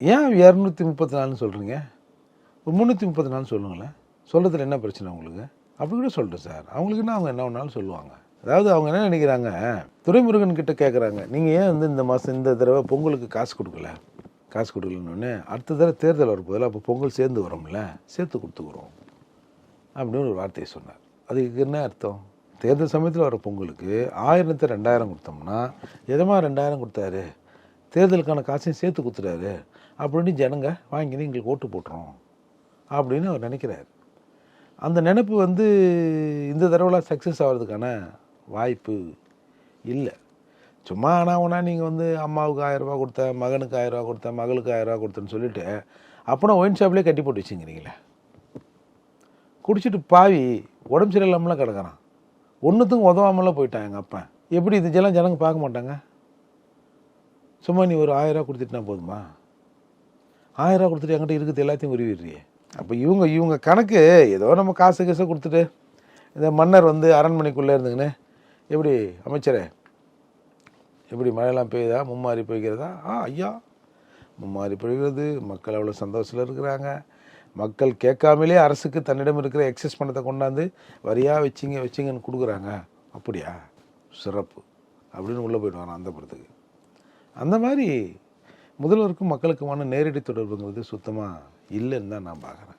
ஏன் 234 சொல்கிறீங்க? ஒரு 334 சொல்லுங்களேன். சொல்கிறதுல என்ன பிரச்சனை உங்களுக்கு? அப்படி கூட சொல்லிட்டு சார். அவங்களுக்குன்னா அவங்க என்ன வேணாலும் சொல்லுவாங்க. அதாவது அவங்க என்ன நினைக்கிறாங்க, துரைமுருகன் கிட்ட கேட்குறாங்க, நீங்கள் ஏன் வந்து இந்த மாதம் இந்த தடவை பொங்கலுக்கு காசு கொடுக்கல? காசு கொடுக்கலன்னு அடுத்த தடவை தேர்தல் வரப்போதில்ல, அப்போ பொங்கல் சேர்ந்து வரோம்ல, சேர்த்து கொடுத்துக்குறோம் அப்படின்னு ஒரு வார்த்தையை சொன்னார். அதுக்கு என்ன அர்த்தம்? தேர்தல் சமயத்தில் வர பொங்கலுக்கு 1000 2000 கொடுத்தோம்னா எதமா 2000 கொடுத்தாரு, தேர்தலுக்கான காசையும் சேர்த்து கொடுத்துட்டாரு அப்படின்னு ஜனங்க வாங்கினு எங்களுக்கு ஓட்டு போட்டுரும் அப்படின்னு அவர் நினைக்கிறார். அந்த நினைப்பு வந்து இந்த தடவைலாம் சக்ஸஸ் ஆகிறதுக்கான வாய்ப்பு இல்லை. சும்மா ஆனால் நீங்கள் வந்து அம்மாவுக்கு 1000 ரூபா கொடுத்தேன், மகனுக்கு 1000 ரூபா கொடுத்தேன், மகளுக்கு 1000 ரூபா கொடுத்தேன்னு சொல்லிவிட்டு அப்புறம் ஒயின் ஷாப்லேயே கட்டி போட்டு வச்சுங்கிறீங்களே. குடிச்சிட்டு பாவி உடம்பு சரியில்லாமலாம் கிடக்கிறான், ஒன்றுத்துக்கும் உதவாமலாம் போயிட்டான் எங்கள் அப்பா. எப்படி இதெல்லாம் ஜனங்க பார்க்க மாட்டாங்க? சும்மா நீ ஒரு 1000 ரூபா கொடுத்துட்டுனா போதுமா? 1000 ரூபா கொடுத்துட்டு என்கிட்ட இருக்குது எல்லாத்தையும் உருவிடுறியே. அப்போ இவங்க கணக்கு ஏதோ நம்ம காசு கொடுத்துட்டு இந்த மன்னர் வந்து அரண்மனைக்குள்ளே இருந்துங்கன்னு, எப்படி அமைச்சரே எப்படி மழையெல்லாம் பெய்யுதா, மும்மாரி பெய்கிறதா? ஐயா மும்மாரி பெய்கிறது, மக்கள் அவ்வளோ சந்தோஷத்தில் இருக்கிறாங்க, மக்கள் கேட்காமலே அரசுக்கு தன்னிடம் இருக்கிற எக்ஸஸ் பணத்தை கொண்டாந்து வரியாக வச்சிங்கன்னு கொடுக்குறாங்க. அப்படியா, சிறப்பு அப்படின்னு உள்ளே போயிடுவாங்க அந்த படத்துக்கு. அந்த மாதிரி முதல்வருக்கும் மக்களுக்குமான நேரடி தொடர்புங்கிறது சுத்தமாக இல்லைன்னு தான் நான் பார்க்குறேன்.